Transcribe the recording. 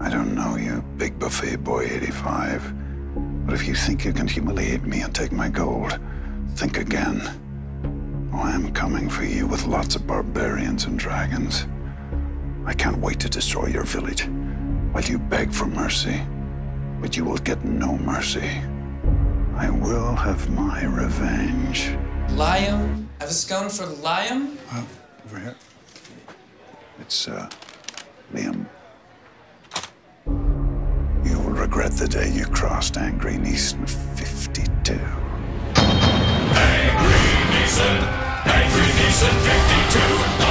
I don't know you, Big Buffet Boy 85. But if you think you can humiliate me and take my gold, think again. Oh, I'm coming for you with lots of barbarians and dragons. I can't wait to destroy your village while you beg for mercy. But you will get no mercy. I will have my revenge. Liam? Have a scone for Liam? Over here. It's, Liam. You will regret the day you crossed Angry Neeson 52. Angry Neeson 52.